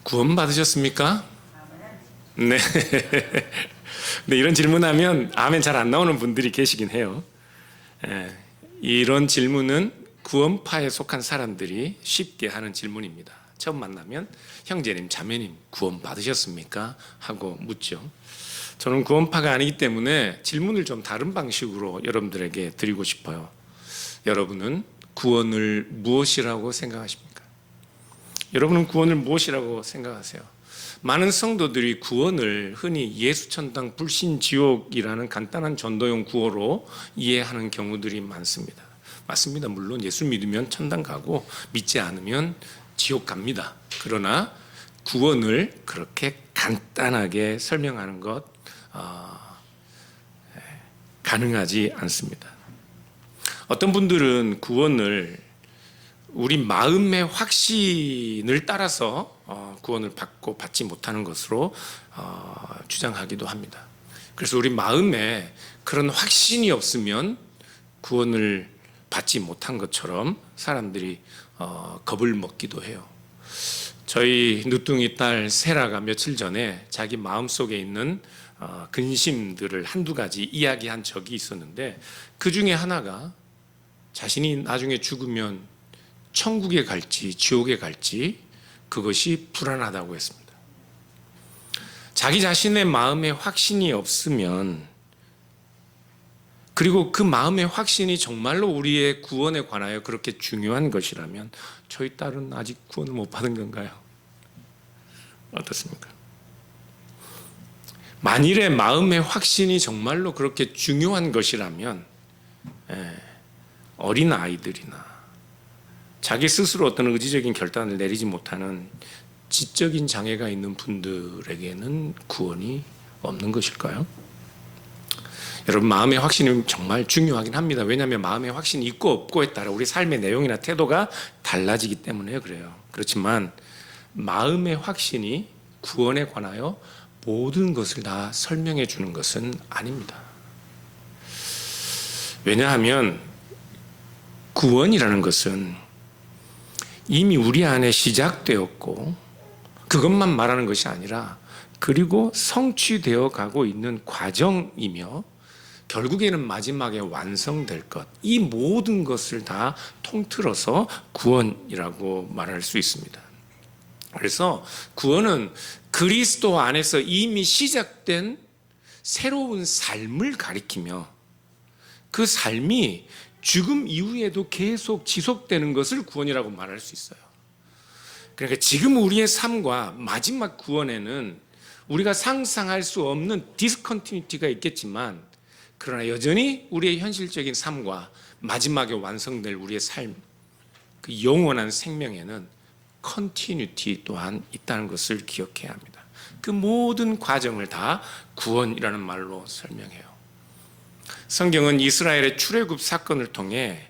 구원 받으셨습니까? 네. 근데 이런 질문하면 아멘 잘 안 나오는 분들이 계시긴 해요. 이런 질문은 구원파에 속한 사람들이 쉽게 하는 질문입니다. 처음 만나면 형제님, 자매님 구원 받으셨습니까? 하고 묻죠. 저는 구원파가 아니기 때문에 질문을 좀 다른 방식으로 여러분들에게 드리고 싶어요. 여러분은 구원을 무엇이라고 생각하십니까? 여러분은 구원을 무엇이라고 생각하세요? 많은 성도들이 구원을 흔히 예수천당 불신지옥이라는 간단한 전도용 구호로 이해하는 경우들이 많습니다. 맞습니다. 물론 예수 믿으면 천당 가고 믿지 않으면 지옥 갑니다. 그러나 구원을 그렇게 간단하게 설명하는 것 가능하지 않습니다. 어떤 분들은 구원을 우리 마음의 확신을 따라서 구원을 받고 받지 못하는 것으로 주장하기도 합니다. 그래서 우리 마음에 그런 확신이 없으면 구원을 받지 못한 것처럼 사람들이 겁을 먹기도 해요. 저희 늦둥이 딸 세라가 며칠 전에 자기 마음속에 있는 근심들을 한두 가지 이야기한 적이 있었는데, 그 중에 하나가 자신이 나중에 죽으면 천국에 갈지 지옥에 갈지 그것이 불안하다고 했습니다. 자기 자신의 마음에 확신이 없으면, 그리고 그 마음의 확신이 정말로 우리의 구원에 관하여 그렇게 중요한 것이라면 저희 딸은 아직 구원을 못 받은 건가요? 어떻습니까? 만일의 마음의 확신이 정말로 그렇게 중요한 것이라면 어린 아이들이나 자기 스스로 어떤 의지적인 결단을 내리지 못하는 지적인 장애가 있는 분들에게는 구원이 없는 것일까요? 여러분, 마음의 확신이 정말 중요하긴 합니다. 왜냐하면 마음의 확신이 있고 없고에 따라 우리 삶의 내용이나 태도가 달라지기 때문에 그래요. 그렇지만 마음의 확신이 구원에 관하여 모든 것을 다 설명해 주는 것은 아닙니다. 왜냐하면 구원이라는 것은 이미 우리 안에 시작되었고 그것만 말하는 것이 아니라 그리고 성취되어 가고 있는 과정이며 결국에는 마지막에 완성될 것, 이 모든 것을 다 통틀어서 구원이라고 말할 수 있습니다. 그래서 구원은 그리스도 안에서 이미 시작된 새로운 삶을 가리키며 그 삶이 죽음 이후에도 계속 지속되는 것을 구원이라고 말할 수 있어요. 그러니까 지금 우리의 삶과 마지막 구원에는 우리가 상상할 수 없는 디스컨티니티가 있겠지만, 그러나 여전히 우리의 현실적인 삶과 마지막에 완성될 우리의 삶, 그 영원한 생명에는 컨티뉴티 또한 있다는 것을 기억해야 합니다. 그 모든 과정을 다 구원이라는 말로 설명해요. 성경은 이스라엘의 출애굽 사건을 통해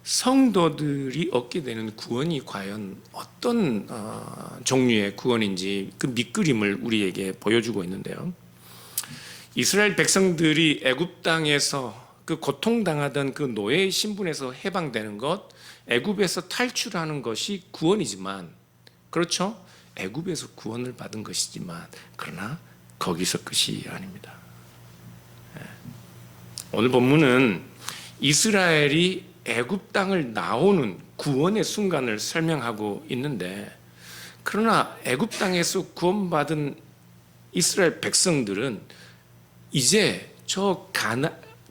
성도들이 얻게 되는 구원이 과연 어떤 종류의 구원인지 그 밑그림을 우리에게 보여주고 있는데요. 이스라엘 백성들이 애굽 땅에서 그 고통당하던 그 노예의 신분에서 해방되는 것, 애굽에서 탈출하는 것이 구원이지만, 그렇죠? 애굽에서 구원을 받은 것이지만, 그러나 거기서 끝이 아닙니다. 오늘 본문은 이스라엘이 애굽 땅을 나오는 구원의 순간을 설명하고 있는데, 그러나 애굽 땅에서 구원받은 이스라엘 백성들은 이제 저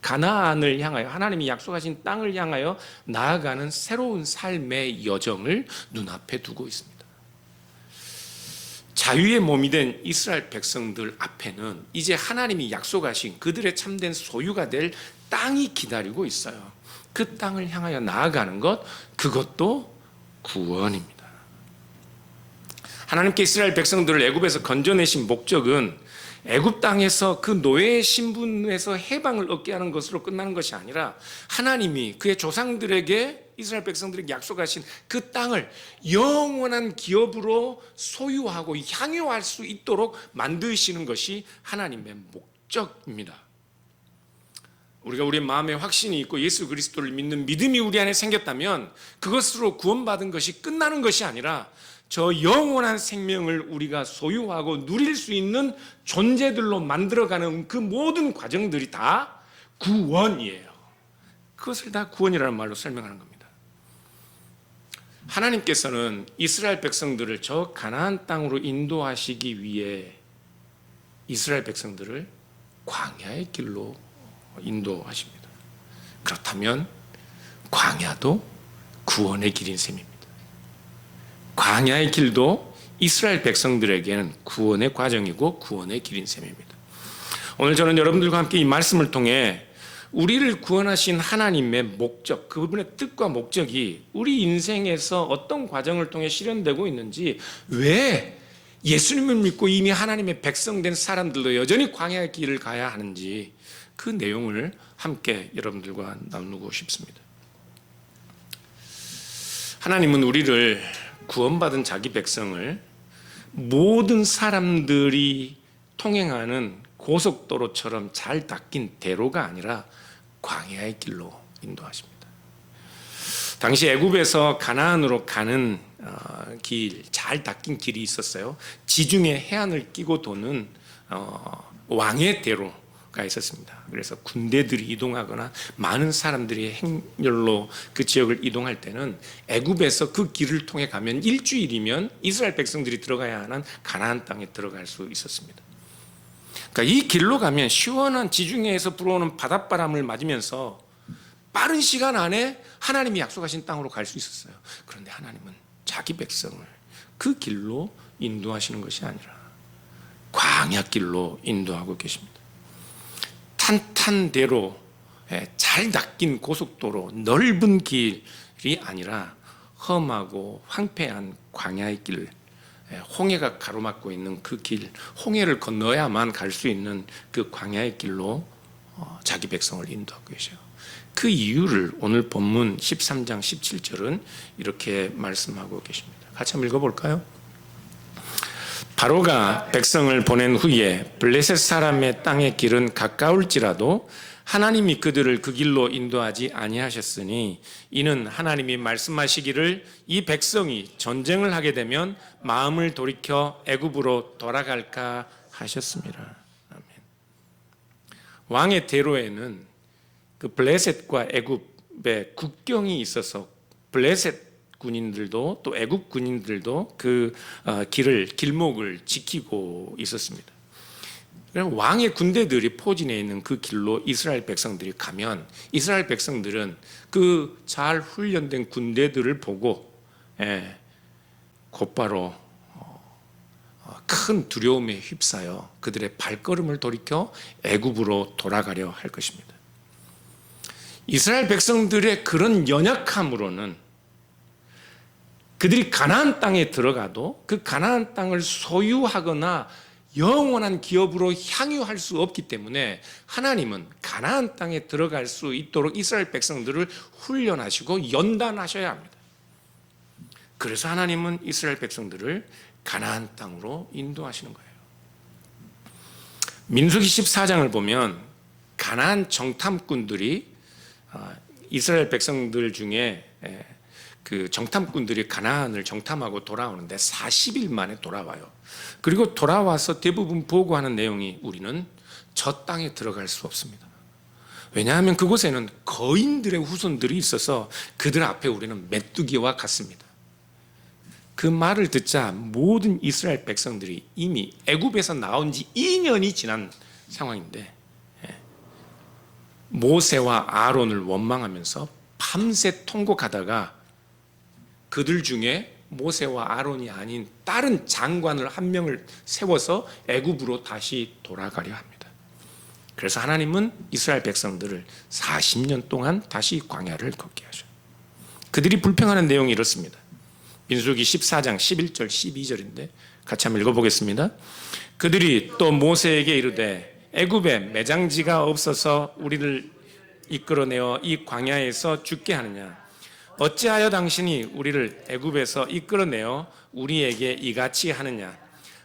가나안을 향하여, 하나님이 약속하신 땅을 향하여 나아가는 새로운 삶의 여정을 눈앞에 두고 있습니다. 자유의 몸이 된 이스라엘 백성들 앞에는 이제 하나님이 약속하신 그들의 참된 소유가 될 땅이 기다리고 있어요. 그 땅을 향하여 나아가는 것, 그것도 구원입니다. 하나님께 이스라엘 백성들을 애굽에서 건져내신 목적은 애굽 땅에서 그 노예의 신분에서 해방을 얻게 하는 것으로 끝나는 것이 아니라, 하나님이 그의 조상들에게, 이스라엘 백성들에게 약속하신 그 땅을 영원한 기업으로 소유하고 향유할 수 있도록 만드시는 것이 하나님의 목적입니다. 우리가 우리의 마음에 확신이 있고 예수 그리스도를 믿는 믿음이 우리 안에 생겼다면 그것으로 구원받은 것이 끝나는 것이 아니라 저 영원한 생명을 우리가 소유하고 누릴 수 있는 존재들로 만들어가는 그 모든 과정들이 다 구원이에요. 그것을 다 구원이라는 말로 설명하는 겁니다. 하나님께서는 이스라엘 백성들을 저 가나안 땅으로 인도하시기 위해 이스라엘 백성들을 광야의 길로 인도하십니다. 그렇다면 광야도 구원의 길인 셈입니다. 광야의 길도 이스라엘 백성들에게는 구원의 과정이고 구원의 길인 셈입니다. 오늘 저는 여러분들과 함께 이 말씀을 통해 우리를 구원하신 하나님의 목적, 그분의 뜻과 목적이 우리 인생에서 어떤 과정을 통해 실현되고 있는지, 왜 예수님을 믿고 이미 하나님의 백성된 사람들도 여전히 광야의 길을 가야 하는지, 그 내용을 함께 여러분들과 나누고 싶습니다. 하나님은 우리를 구원받은 자기 백성을 모든 사람들이 통행하는 고속도로처럼 잘 닦인 대로가 아니라 광야의 길로 인도하십니다. 당시 애굽에서 가나안으로 가는 길, 잘 닦인 길이 있었어요. 지중해 해안을 끼고 도는 왕의 대로가 있었습니다. 그래서 군대들이 이동하거나 많은 사람들이 행렬로 그 지역을 이동할 때는 애굽에서 그 길을 통해 가면 일주일이면 이스라엘 백성들이 들어가야 하는 가나안 땅에 들어갈 수 있었습니다. 그러니까 이 길로 가면 시원한 지중해에서 불어오는 바닷바람을 맞으면서 빠른 시간 안에 하나님이 약속하신 땅으로 갈 수 있었어요. 그런데 하나님은 자기 백성을 그 길로 인도하시는 것이 아니라 광야길로 인도하고 계십니다. 탄탄대로 잘 닦인 고속도로, 넓은 길이 아니라 험하고 황폐한 광야의 길, 홍해가 가로막고 있는 그 길, 홍해를 건너야만 갈 수 있는 그 광야의 길로 자기 백성을 인도하고 계셔요. 그 이유를 오늘 본문 13장 17절은 이렇게 말씀하고 계십니다. 같이 한번 읽어볼까요? 바로가 백성을 보낸 후에 블레셋 사람의 땅의 길은 가까울지라도 하나님이 그들을 그 길로 인도하지 아니하셨으니 이는 하나님이 말씀하시기를 이 백성이 전쟁을 하게 되면 마음을 돌이켜 애굽으로 돌아갈까 하셨습니다. 아멘. 왕의 대로에는 그 블레셋과 애굽의 국경이 있어서 블레셋 군인들도 또 애굽 군인들도 그 길목을 지키고 있었습니다. 왕의 군대들이 포진해 있는 그 길로 이스라엘 백성들이 가면 이스라엘 백성들은 그 잘 훈련된 군대들을 보고 곧바로 큰 두려움에 휩싸여 그들의 발걸음을 돌이켜 애굽으로 돌아가려 할 것입니다. 이스라엘 백성들의 그런 연약함으로는 그들이 가나안 땅에 들어가도 그 가나안 땅을 소유하거나 영원한 기업으로 향유할 수 없기 때문에 하나님은 가나안 땅에 들어갈 수 있도록 이스라엘 백성들을 훈련하시고 연단하셔야 합니다. 그래서 하나님은 이스라엘 백성들을 가나안 땅으로 인도하시는 거예요. 민수기 14장을 보면 가나안 정탐꾼들이 이스라엘 백성들 중에 그 정탐꾼들이 가나안을 정탐하고 돌아오는데 40일 만에 돌아와요. 그리고 돌아와서 대부분 보고하는 내용이 우리는 저 땅에 들어갈 수 없습니다. 왜냐하면 그곳에는 거인들의 후손들이 있어서 그들 앞에 우리는 메뚜기와 같습니다. 그 말을 듣자 모든 이스라엘 백성들이 이미 애굽에서 나온 지 2년이 지난 상황인데 모세와 아론을 원망하면서 밤새 통곡하다가 그들 중에 모세와 아론이 아닌 다른 장관을 한 명을 세워서 애굽으로 다시 돌아가려 합니다. 그래서 하나님은 이스라엘 백성들을 40년 동안 다시 광야를 걷게 하셔요. 그들이 불평하는 내용이 이렇습니다. 민수기 14장 11절 12절인데 같이 한번 읽어보겠습니다. 그들이 또 모세에게 이르되 애굽에 매장지가 없어서 우리를 이끌어내어 이 광야에서 죽게 하느냐? 어찌하여 당신이 우리를 애굽에서 이끌어내어 우리에게 이같이 하느냐?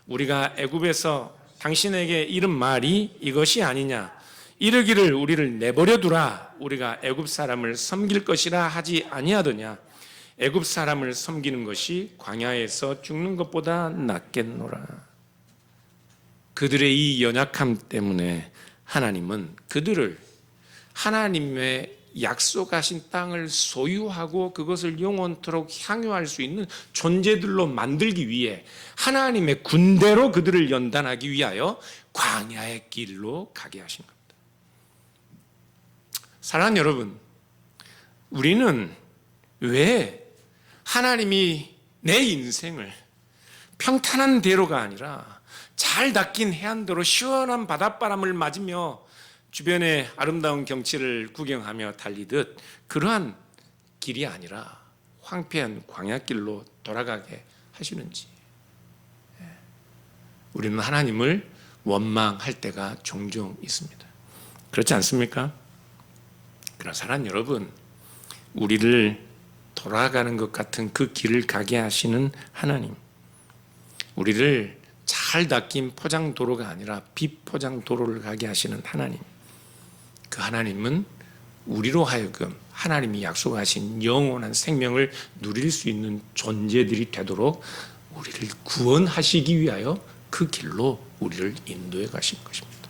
우리가 애굽에서 당신에게 이른 말이 이것이 아니냐? 이르기를 우리를 내버려 두라. 우리가 애굽 사람을 섬길 것이라 하지 아니하더냐? 애굽 사람을 섬기는 것이 광야에서 죽는 것보다 낫겠노라. 그들의 이 연약함 때문에 하나님은 그들을 하나님의 약속하신 땅을 소유하고 그것을 영원토록 향유할 수 있는 존재들로 만들기 위해 하나님의 군대로 그들을 연단하기 위하여 광야의 길로 가게 하신 겁니다. 사랑하는 여러분, 우리는 왜 하나님이 내 인생을 평탄한 대로가 아니라 잘 닦인 해안도로 시원한 바닷바람을 맞으며 주변의 아름다운 경치를 구경하며 달리듯 그러한 길이 아니라 황폐한 광야길로 돌아가게 하시는지, 우리는 하나님을 원망할 때가 종종 있습니다. 그렇지 않습니까? 그러나 사랑하는 여러분, 우리를 돌아가는 것 같은 그 길을 가게 하시는 하나님, 우리를 잘 닦인 포장도로가 아니라 비포장도로를 가게 하시는 하나님, 그 하나님은 우리로 하여금 하나님이 약속하신 영원한 생명을 누릴 수 있는 존재들이 되도록 우리를 구원하시기 위하여 그 길로 우리를 인도해 가신 것입니다.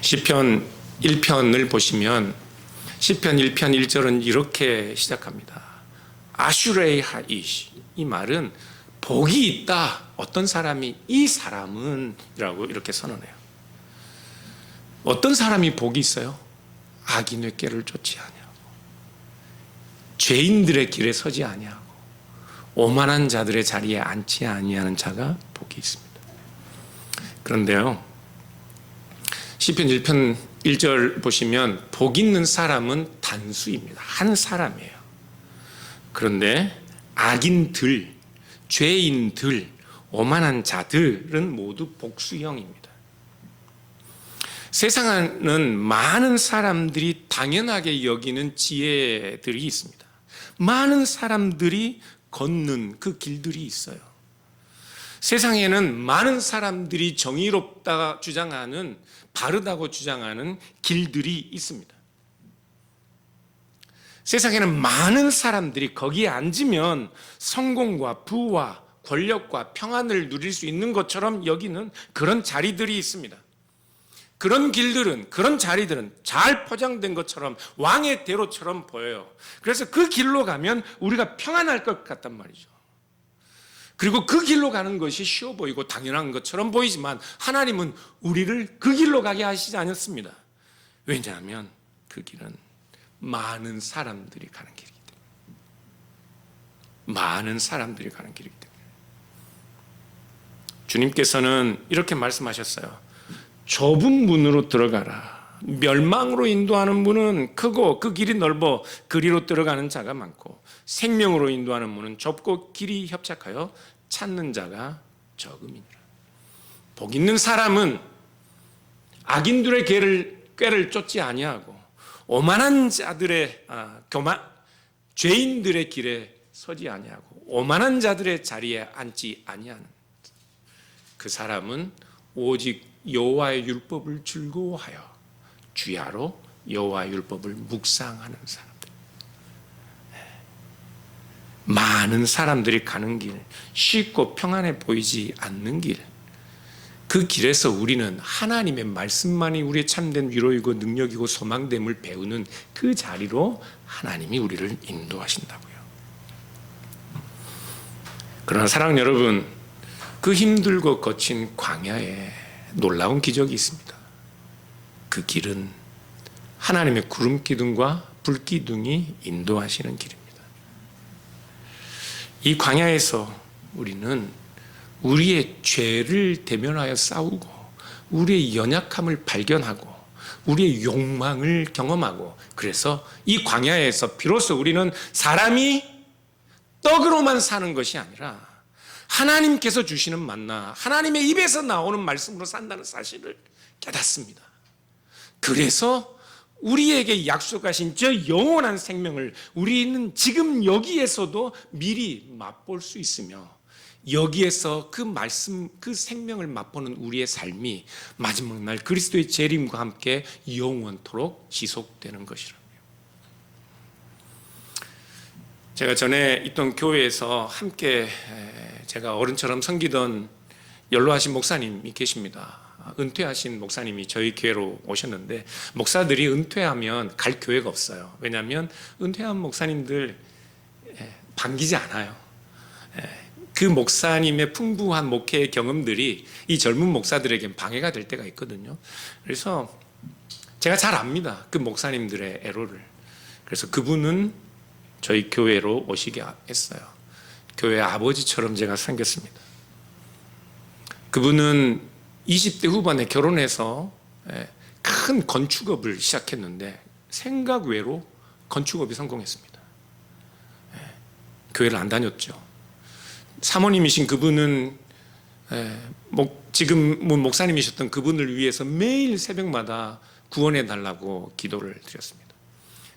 시편 1편을 보시면 시편 1편 1절은 이렇게 시작합니다. 아슈레이 하이시, 이 말은 복이 있다. 어떤 사람이, 이 사람은 이라고 이렇게 선언해요. 어떤 사람이 복이 있어요? 악인의 꾀를 쫓지 아니하고 죄인들의 길에 서지 아니하고 오만한 자들의 자리에 앉지 아니하는 자가 복이 있습니다. 그런데요, 시편 1편 1절 보시면 복 있는 사람은 단수입니다. 한 사람이에요. 그런데 악인들, 죄인들, 오만한 자들은 모두 복수형입니다. 세상에는 많은 사람들이 당연하게 여기는 지혜들이 있습니다. 많은 사람들이 걷는 그 길들이 있어요. 세상에는 많은 사람들이 정의롭다 주장하는, 바르다고 주장하는 길들이 있습니다. 세상에는 많은 사람들이 거기에 앉으면 성공과 부와 권력과 평안을 누릴 수 있는 것처럼 여기는 그런 자리들이 있습니다. 그런 길들은, 그런 자리들은 잘 포장된 것처럼 왕의 대로처럼 보여요. 그래서 그 길로 가면 우리가 평안할 것 같단 말이죠. 그리고 그 길로 가는 것이 쉬워 보이고 당연한 것처럼 보이지만 하나님은 우리를 그 길로 가게 하시지 않았습니다. 왜냐하면 그 길은 많은 사람들이 가는 길이기 때문에. 많은 사람들이 가는 길이기 때문에. 주님께서는 이렇게 말씀하셨어요. 좁은 문으로 들어가라. 멸망으로 인도하는 문은 크고 그 길이 넓어 그리로 들어가는 자가 많고, 생명으로 인도하는 문은 좁고 길이 협착하여 찾는 자가 적음이니라. 복 있는 사람은 악인들의 꾀를 쫓지 아니하고 오만한 자들의 죄인들의 길에 서지 아니하고 오만한 자들의 자리에 앉지 아니하는 그 사람은 오직 여호와의 율법을 즐거워하여 주야로 여호와의 율법을 묵상하는 사람들. 많은 사람들이 가는 길, 쉽고 평안해 보이지 않는 길, 그 길에서 우리는 하나님의 말씀만이 우리의 참된 위로이고 능력이고 소망됨을 배우는 그 자리로 하나님이 우리를 인도하신다고요. 그러나 사랑하는 여러분, 그 힘들고 거친 광야에 놀라운 기적이 있습니다. 그 길은 하나님의 구름 기둥과 불 기둥이 인도하시는 길입니다. 이 광야에서 우리는 우리의 죄를 대면하여 싸우고 우리의 연약함을 발견하고 우리의 욕망을 경험하고, 그래서 이 광야에서 비로소 우리는 사람이 떡으로만 사는 것이 아니라 하나님께서 주시는 만나, 하나님의 입에서 나오는 말씀으로 산다는 사실을 깨닫습니다. 그래서 우리에게 약속하신 저 영원한 생명을 우리는 지금 여기에서도 미리 맛볼 수 있으며, 여기에서 그 말씀, 그 생명을 맛보는 우리의 삶이 마지막 날 그리스도의 재림과 함께 영원토록 지속되는 것이라며. 제가 전에 있던 교회에서 함께 제가 어른처럼 섬기던 연로하신 목사님이 계십니다. 은퇴하신 목사님이 저희 교회로 오셨는데, 목사들이 은퇴하면 갈 교회가 없어요. 왜냐하면 은퇴한 목사님들 반기지 않아요. 그 목사님의 풍부한 목회의 경험들이 이 젊은 목사들에겐 방해가 될 때가 있거든요. 그래서 제가 잘 압니다, 그 목사님들의 애로를. 그래서 그분은 저희 교회로 오시게 했어요. 교회 아버지처럼 제가 생겼습니다. 그분은 20대 후반에 결혼해서 큰 건축업을 시작했는데 생각 외로 건축업이 성공했습니다. 교회를 안 다녔죠. 사모님이신 그분은 지금은 목사님이셨던 그분을 위해서 매일 새벽마다 구원해 달라고 기도를 드렸습니다.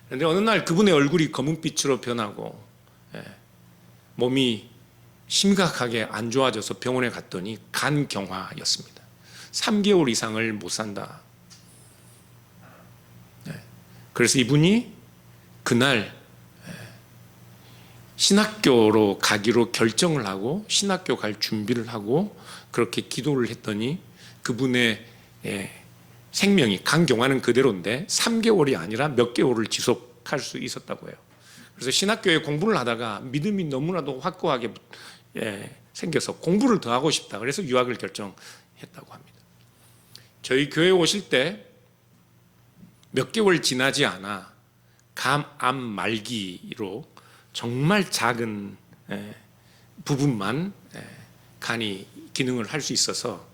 그런데 어느 날 그분의 얼굴이 검은빛으로 변하고 몸이 심각하게 안 좋아져서 병원에 갔더니 간경화였습니다. 3개월 이상을 못 산다. 그래서 이분이 그날 신학교로 가기로 결정을 하고 신학교 갈 준비를 하고 그렇게 기도를 했더니 그분의 생명이, 간경화는 그대로인데 3개월이 아니라 몇 개월을 지속할 수 있었다고 해요. 그래서 신학교에 공부를 하다가 믿음이 너무나도 확고하게 생겨서 공부를 더 하고 싶다. 그래서 유학을 결정했다고 합니다. 저희 교회에 오실 때 몇 개월 지나지 않아 암 말기로 정말 작은 부분만 간이 기능을 할 수 있어서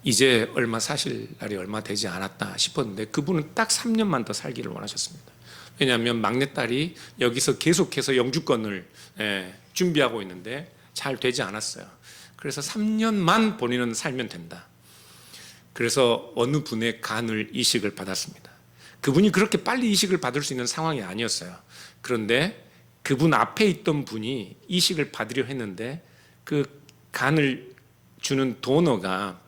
이제 얼마 사실 날이 얼마 되지 않았다 싶었는데 그분은 딱 3년만 더 살기를 원하셨습니다. 왜냐하면 막내딸이 여기서 계속해서 영주권을 준비하고 있는데 잘 되지 않았어요. 그래서 3년만 본인은 살면 된다. 그래서 어느 분의 간을 이식을 받았습니다. 그분이 그렇게 빨리 이식을 받을 수 있는 상황이 아니었어요. 그런데 그분 앞에 있던 분이 이식을 받으려 했는데 그 간을 주는 도너가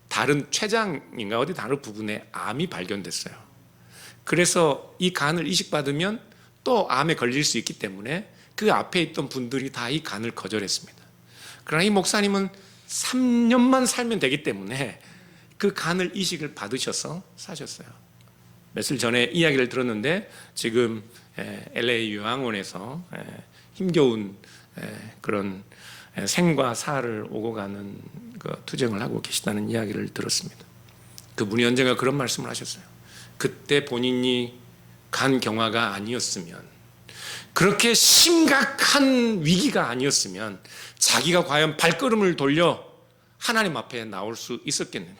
다른 췌장인가 어디 다른 부분에 암이 발견됐어요. 그래서 이 간을 이식받으면 또 암에 걸릴 수 있기 때문에 그 앞에 있던 분들이 다 이 간을 거절했습니다. 그러나 이 목사님은 3년만 살면 되기 때문에 그 간을 이식을 받으셔서 사셨어요. 며칠 전에 이야기를 들었는데 지금 LA 요양원에서 힘겨운 그런 생과 사를 오고 가는 그 투쟁을 하고 계시다는 이야기를 들었습니다. 그분이 언젠가 그런 말씀을 하셨어요. 그때 본인이 간경화가 아니었으면, 그렇게 심각한 위기가 아니었으면 자기가 과연 발걸음을 돌려 하나님 앞에 나올 수 있었겠느냐.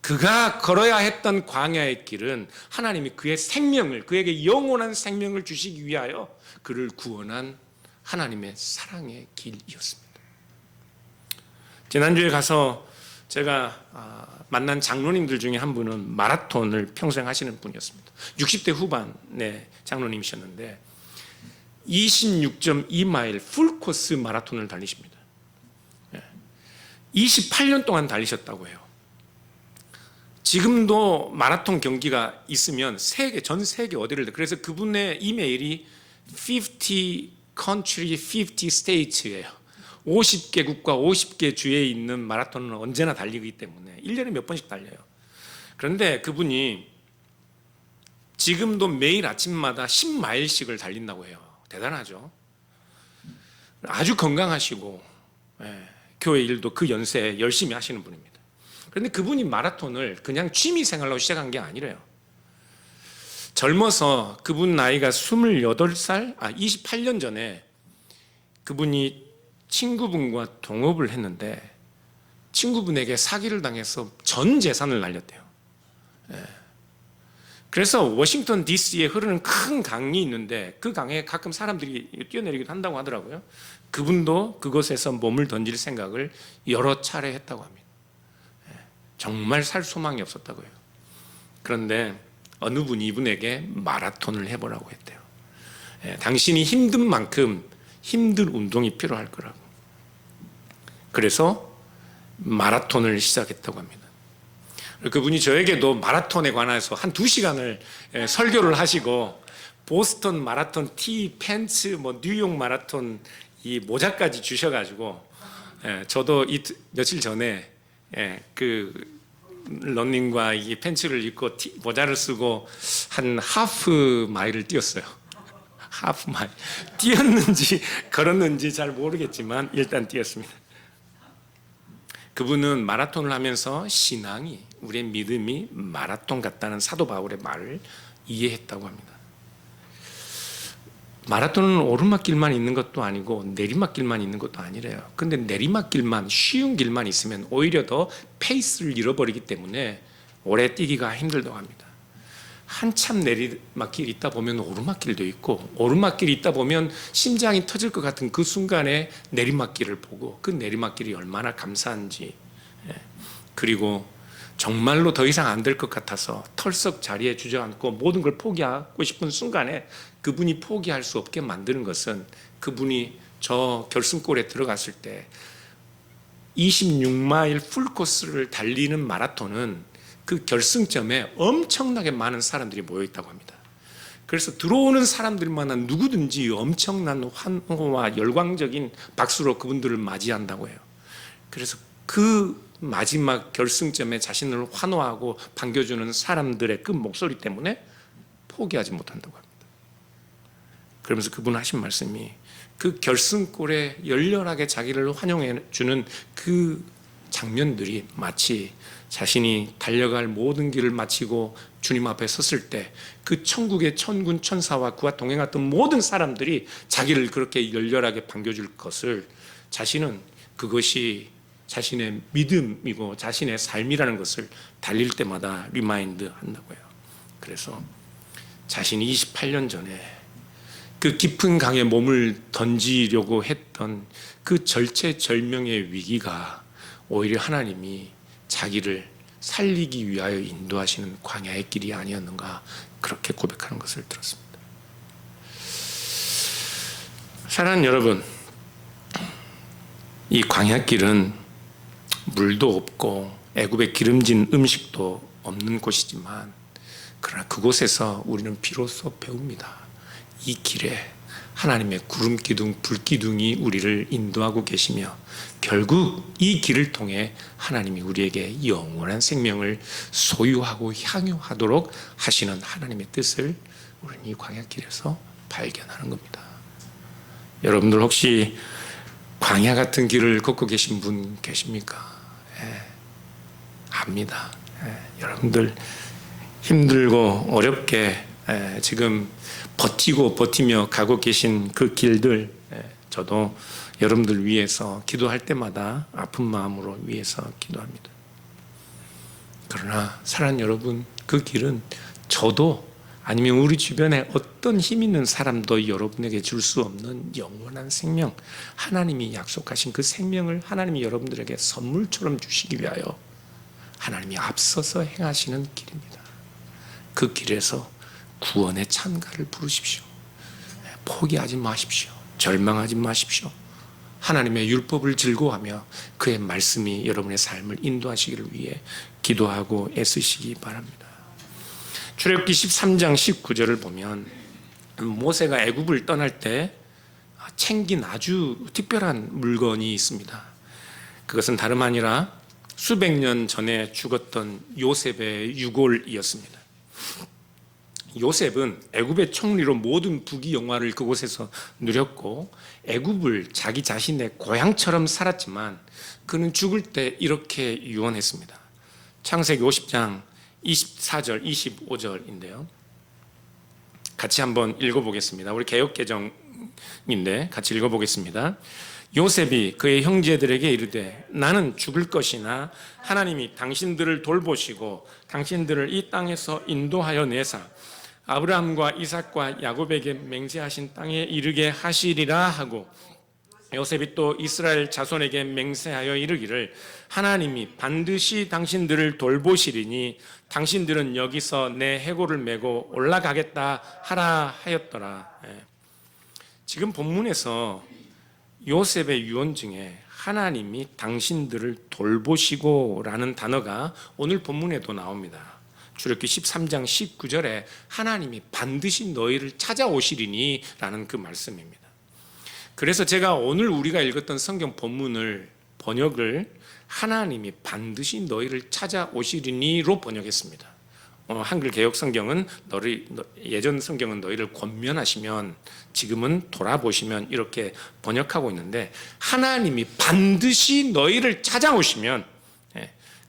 그가 걸어야 했던 광야의 길은 하나님이 그의 생명을, 그에게 영원한 생명을 주시기 위하여 그를 구원한 하나님의 사랑의 길이었습니다. 지난주에 가서 제가 만난 장로님들 중에 한 분은 마라톤을 평생 하시는 분이었습니다. 60대 후반의 장로님이셨는데 26.2마일 풀코스 마라톤을 달리십니다. 28년 동안 달리셨다고 해요. 지금도 마라톤 경기가 있으면 전 세계 어디를, 그래서 그분의 이메일이 50 country, 50 states예요. 50개국과 50개 주에 있는 마라톤은 언제나 달리기 때문에 1년에 몇 번씩 달려요. 그런데 그분이 지금도 매일 아침마다 10마일씩을 달린다고 해요. 대단하죠. 아주 건강하시고 교회 일도 그 연세에 열심히 하시는 분입니다. 그런데 그분이 마라톤을 그냥 취미 생활로 시작한 게 아니래요. 젊어서 그분 나이가 28살, 28년 전에 그분이 친구분과 동업을 했는데 친구분에게 사기를 당해서 전 재산을 날렸대요. 그래서 워싱턴 DC에 흐르는 큰 강이 있는데 그 강에 가끔 사람들이 뛰어내리기도 한다고 하더라고요. 그분도 그곳에서 몸을 던질 생각을 여러 차례 했다고 합니다. 정말 살 소망이 없었다고 해요. 그런데 어느 분이 이분에게 마라톤을 해보라고 했대요. 당신이 힘든 만큼 힘든 운동이 필요할 거라고. 그래서 마라톤을 시작했다고 합니다. 그분이 저에게도 마라톤에 관해서 한 2시간을 설교를 하시고 보스턴 마라톤 티, 팬츠, 뭐 뉴욕 마라톤 이 모자까지 주셔가지고 저도 며칠 전에 그 러닝과 이 팬츠를 입고 모자를 쓰고 한 하프 마일을 뛰었어요. 하프 마일 뛰었는지 걸었는지 잘 모르겠지만 일단 뛰었습니다. 그분은 마라톤을 하면서 신앙이, 우리의 믿음이 마라톤 같다는 사도 바울의 말을 이해했다고 합니다. 마라톤은 오르막길만 있는 것도 아니고 내리막길만 있는 것도 아니래요. 근데 내리막길만, 쉬운 길만 있으면 오히려 더 페이스를 잃어버리기 때문에 오래 뛰기가 힘들다고 합니다. 한참 내리막길 있다 보면 오르막길도 있고, 오르막길 있다 보면 심장이 터질 것 같은 그 순간에 내리막길을 보고 그 내리막길이 얼마나 감사한지, 그리고 정말로 더 이상 안 될 것 같아서 털썩 자리에 주저앉고 모든 걸 포기하고 싶은 순간에 그분이 포기할 수 없게 만드는 것은, 그분이 저 결승골에 들어갔을 때 26마일 풀코스를 달리는 마라톤은 그 결승점에 엄청나게 많은 사람들이 모여 있다고 합니다. 그래서 들어오는 사람들만한 누구든지 엄청난 환호와 열광적인 박수로 그분들을 맞이한다고 해요. 그래서 그 마지막 결승점에 자신을 환호하고 반겨주는 사람들의 그 목소리 때문에 포기하지 못한다고 합니다. 그러면서 그분 하신 말씀이, 그 결승골에 열렬하게 자기를 환영해 주는 그 장면들이 마치 자신이 달려갈 모든 길을 마치고 주님 앞에 섰을 때 그 천국의 천군 천사와 그와 동행했던 모든 사람들이 자기를 그렇게 열렬하게 반겨줄 것을, 자신은 그것이 자신의 믿음이고 자신의 삶이라는 것을 달릴 때마다 리마인드 한다고 해요. 그래서 자신이 28년 전에 그 깊은 강에 몸을 던지려고 했던 그 절체절명의 위기가 오히려 하나님이 자기를 살리기 위하여 인도하시는 광야의 길이 아니었는가, 그렇게 고백하는 것을 들었습니다. 사랑하는 여러분, 이 광야길은 물도 없고 애굽의 기름진 음식도 없는 곳이지만, 그러나 그곳에서 우리는 비로소 배웁니다. 이 길에 하나님의 구름 기둥, 불 기둥이 우리를 인도하고 계시며, 결국 이 길을 통해 하나님이 우리에게 영원한 생명을 소유하고 향유하도록 하시는 하나님의 뜻을 우리는 이 광야길에서 발견하는 겁니다. 여러분들 혹시 광야 같은 길을 걷고 계신 분 계십니까? 압니다. 여러분들 힘들고 어렵게 지금 버티며 가고 계신 그 길들, 저도 여러분들 위해서 기도할 때마다 아픈 마음으로 위해서 기도합니다. 그러나 사랑하는 여러분, 그 길은 저도 아니면 우리 주변에 어떤 힘 있는 사람도 여러분에게 줄 수 없는 영원한 생명, 하나님이 약속하신 그 생명을 하나님이 여러분들에게 선물처럼 주시기 위하여 하나님이 앞서서 행하시는 길입니다. 그 길에서 구원의 찬가를 부르십시오. 포기하지 마십시오. 절망하지 마십시오. 하나님의 율법을 즐거워하며 그의 말씀이 여러분의 삶을 인도하시기를 위해 기도하고 애쓰시기 바랍니다. 출애굽기 13장 19절을 보면 모세가 애굽을 떠날 때 챙긴 아주 특별한 물건이 있습니다. 그것은 다름 아니라 수백 년 전에 죽었던 요셉의 유골이었습니다. 요셉은 애굽의 총리로 모든 부귀 영화를 그곳에서 누렸고 애굽을 자기 자신의 고향처럼 살았지만 그는 죽을 때 이렇게 유언했습니다. 창세기 50장 24절 25절인데요. 같이 한번 읽어보겠습니다. 우리 개역개정인데 같이 읽어보겠습니다. 요셉이 그의 형제들에게 이르되 나는 죽을 것이나 하나님이 당신들을 돌보시고 당신들을 이 땅에서 인도하여 내사 아브라함과 이삭과 야곱에게 맹세하신 땅에 이르게 하시리라 하고, 요셉이 또 이스라엘 자손에게 맹세하여 이르기를 하나님이 반드시 당신들을 돌보시리니 당신들은 여기서 내 해골을 메고 올라가겠다 하라 하였더라. 지금 본문에서 요셉의 유언 중에 하나님이 당신들을 돌보시고 라는 단어가 오늘 본문에도 나옵니다. 출애굽기 13장 19절에 하나님이 반드시 너희를 찾아오시리니 라는 그 말씀입니다. 그래서 제가 오늘 우리가 읽었던 성경 본문을 번역을 하나님이 반드시 너희를 찾아오시리니로 번역했습니다. 한글 개역 성경은 예전 성경은 너희를 권면하시면, 지금은 돌아보시면 이렇게 번역하고 있는데, 하나님이 반드시 너희를 찾아오시면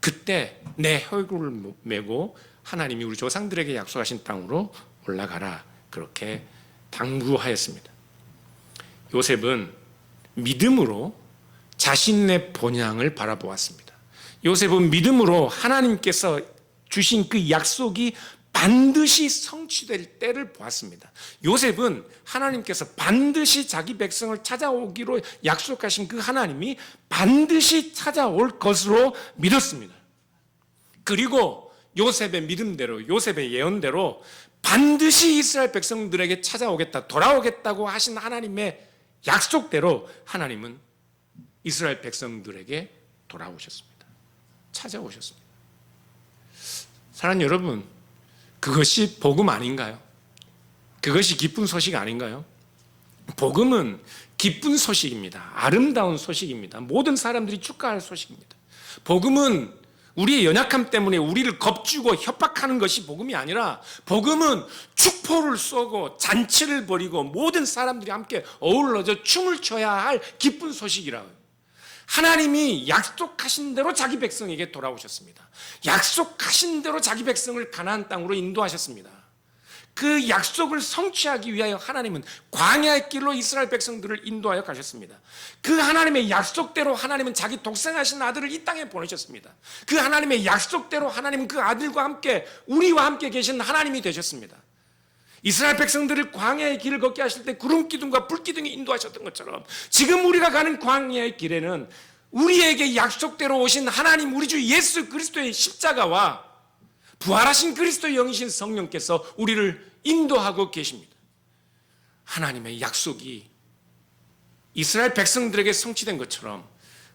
그때 내 혈구를 메고 하나님이 우리 조상들에게 약속하신 땅으로 올라가라, 그렇게 당부하였습니다. 요셉은 믿음으로 자신의 본향을 바라보았습니다. 요셉은 믿음으로 하나님께서 주신 그 약속이 반드시 성취될 때를 보았습니다. 요셉은 하나님께서 반드시 자기 백성을 찾아오기로 약속하신 그 하나님이 반드시 찾아올 것으로 믿었습니다. 그리고 요셉의 믿음대로, 요셉의 예언대로 반드시 이스라엘 백성들에게 찾아오겠다, 돌아오겠다고 하신 하나님의 약속대로 하나님은 이스라엘 백성들에게 돌아오셨습니다. 찾아오셨습니다. 사랑하는 여러분, 그것이 복음 아닌가요? 그것이 기쁜 소식 아닌가요? 복음은 기쁜 소식입니다. 아름다운 소식입니다. 모든 사람들이 축하할 소식입니다. 복음은 우리의 연약함 때문에 우리를 겁주고 협박하는 것이 복음이 아니라, 복음은 축포를 쏘고 잔치를 벌이고 모든 사람들이 함께 어우러져 춤을 춰야 할 기쁜 소식이라고요. 하나님이 약속하신 대로 자기 백성에게 돌아오셨습니다. 약속하신 대로 자기 백성을 가나안 땅으로 인도하셨습니다. 그 약속을 성취하기 위하여 하나님은 광야의 길로 이스라엘 백성들을 인도하여 가셨습니다. 그 하나님의 약속대로 하나님은 자기 독생하신 아들을 이 땅에 보내셨습니다. 그 하나님의 약속대로 하나님은 그 아들과 함께, 우리와 함께 계신 하나님이 되셨습니다. 이스라엘 백성들을 광야의 길을 걷게 하실 때 구름 기둥과 불 기둥이 인도하셨던 것처럼, 지금 우리가 가는 광야의 길에는 우리에게 약속대로 오신 하나님, 우리 주 예수 그리스도의 십자가와 부활하신 그리스도의 영이신 성령께서 우리를 인도하고 계십니다. 하나님의 약속이 이스라엘 백성들에게 성취된 것처럼,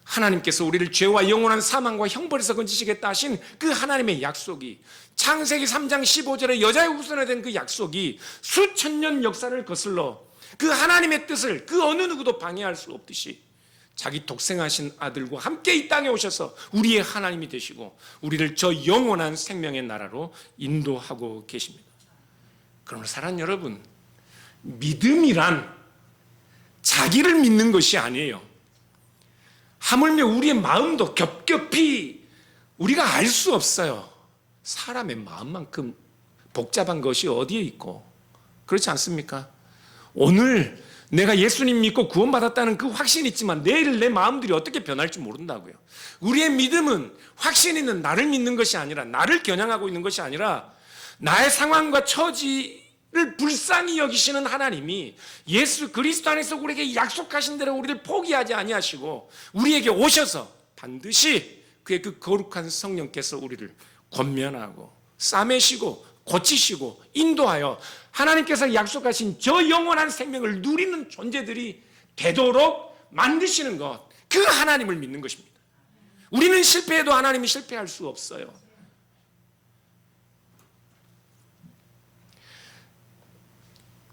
하나님께서 우리를 죄와 영원한 사망과 형벌에서 건지시겠다 하신 그 하나님의 약속이, 창세기 3장 15절에 여자의 후손에 된 그 약속이 수천 년 역사를 거슬러 그 하나님의 뜻을 그 어느 누구도 방해할 수 없듯이 자기 독생하신 아들과 함께 이 땅에 오셔서 우리의 하나님이 되시고 우리를 저 영원한 생명의 나라로 인도하고 계십니다. 그러나 사랑하는 여러분, 믿음이란 자기를 믿는 것이 아니에요. 하물며 우리의 마음도 겹겹이 우리가 알 수 없어요. 사람의 마음만큼 복잡한 것이 어디에 있고, 그렇지 않습니까? 오늘 내가 예수님 믿고 구원받았다는 그 확신이 있지만 내일 내 마음들이 어떻게 변할지 모른다고요. 우리의 믿음은 확신 있는 나를 믿는 것이 아니라, 나를 겨냥하고 있는 것이 아니라, 나의 상황과 처지를 불쌍히 여기시는 하나님이 예수 그리스도 안에서 우리에게 약속하신 대로 우리를 포기하지 아니하시고 우리에게 오셔서 반드시 그의 그 거룩한 성령께서 우리를 권면하고 싸매시고 고치시고 인도하여 하나님께서 약속하신 저 영원한 생명을 누리는 존재들이 되도록 만드시는 것, 그 하나님을 믿는 것입니다. 우리는 실패해도 하나님이 실패할 수 없어요.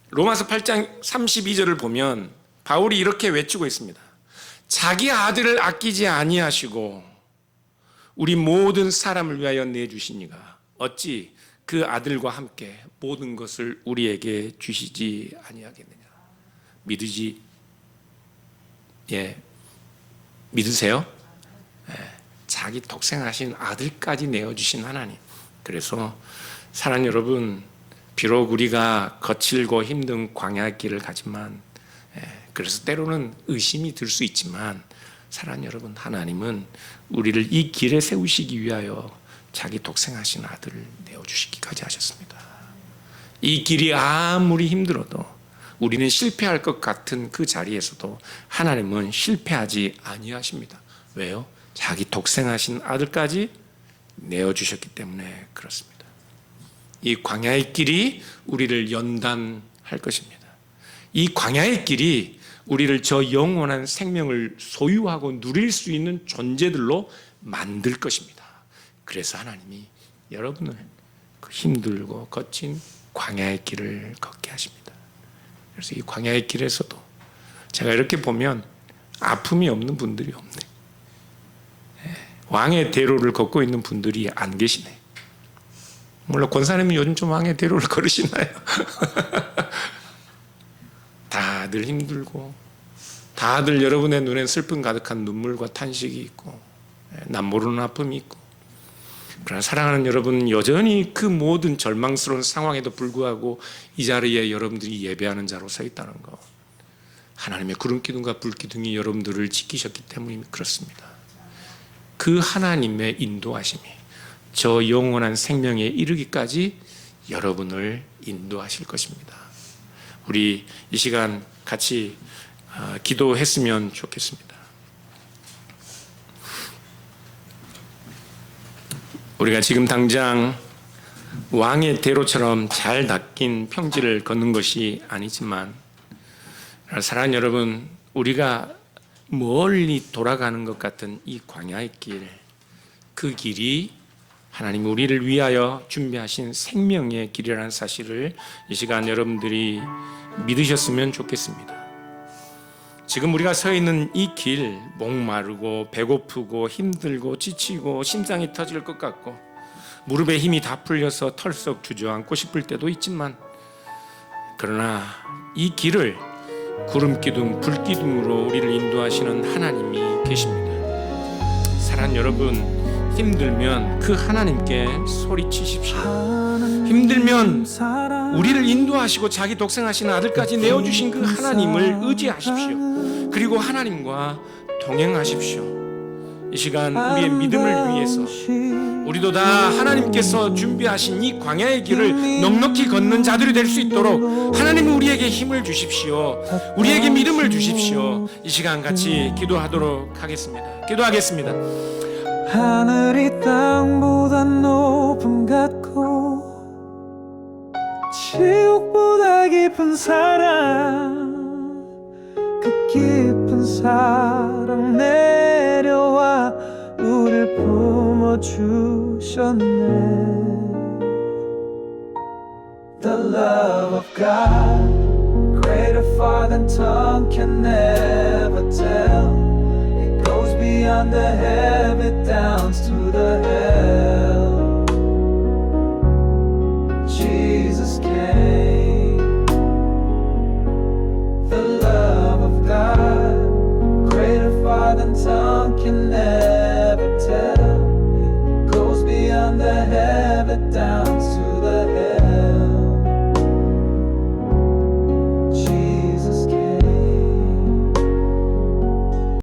로마서 8장 32절을 보면 바울이 이렇게 외치고 있습니다. 자기 아들을 아끼지 아니하시고 우리 모든 사람을 위하여 내주시니가 어찌 그 아들과 함께 모든 것을 우리에게 주시지 아니하겠느냐. 믿으세요? 자기 독생하신 아들까지 내어주신 하나님. 그래서 사랑하는 여러분, 비록 우리가 거칠고 힘든 광야의 길을 가지만, 그래서 때로는 의심이 들 수 있지만, 사랑하는 여러분, 하나님은 우리를 이 길에 세우시기 위하여 자기 독생하신 아들을 내어주시기까지 하셨습니다. 이 길이 아무리 힘들어도, 우리는 실패할 것 같은 그 자리에서도 하나님은 실패하지 아니하십니다. 왜요? 자기 독생하신 아들까지 내어주셨기 때문에 그렇습니다. 이 광야의 길이 우리를 연단할 것입니다. 이 광야의 길이 우리를 저 영원한 생명을 소유하고 누릴 수 있는 존재들로 만들 것입니다. 그래서 하나님이 여러분을 그 힘들고 거친 광야의 길을 걷게 하십니다. 그래서 이 광야의 길에서도 제가 이렇게 보면 아픔이 없는 분들이 없네. 왕의 대로를 걷고 있는 분들이 안 계시네. 물론 권사님은 요즘 좀 왕의 대로를 걸으시나요? 다들 힘들고 다들 여러분의 눈엔 슬픔 가득한 눈물과 탄식이 있고 남 모르는 아픔이 있고, 그러나 사랑하는 여러분, 여전히 그 모든 절망스러운 상황에도 불구하고 이 자리에 여러분들이 예배하는 자로 서 있다는 것, 하나님의 구름기둥과 불기둥이 여러분들을 지키셨기 때문이 그렇습니다. 그 하나님의 인도하심이 저 영원한 생명에 이르기까지 여러분을 인도하실 것입니다. 우리 이 시간 같이 기도했으면 좋겠습니다. 우리가 지금 당장 왕의 대로처럼 잘 닦인 평지를 걷는 것이 아니지만, 사랑하는 여러분, 우리가 멀리 돌아가는 것 같은 이 광야의 길, 그 길이 하나님 우리를 위하여 준비하신 생명의 길이라는 사실을 이 시간 여러분들이 믿으셨으면 좋겠습니다. 지금 우리가 서 있는 이 길, 목마르고 배고프고 힘들고 지치고 심장이 터질 것 같고 무릎에 힘이 다 풀려서 털썩 주저앉고 싶을 때도 있지만, 그러나 이 길을 구름기둥, 불기둥으로 우리를 인도하시는 하나님이 계십니다. 사랑하는 여러분, 힘들면 그 하나님께 소리치십시오. 힘들면 우리를 인도하시고 자기 독생하신 아들까지 내어주신 그 하나님을 의지하십시오. 그리고 하나님과 동행하십시오. 이 시간 우리의 믿음을 위해서 우리도 다 하나님께서 준비하신 이 광야의 길을 넉넉히 걷는 자들이 될 수 있도록 하나님은 우리에게 힘을 주십시오. 우리에게 믿음을 주십시오. 이 시간 같이 기도하도록 하겠습니다. 기도하겠습니다. 하늘이 땅보다 높음 같고 지옥보다 깊은 사랑, 그 깊은 사랑 내려와 우릴 품어주셨네. The love of God, greater far than tongue can never tell. It goes beyond the heaven, down to the hell.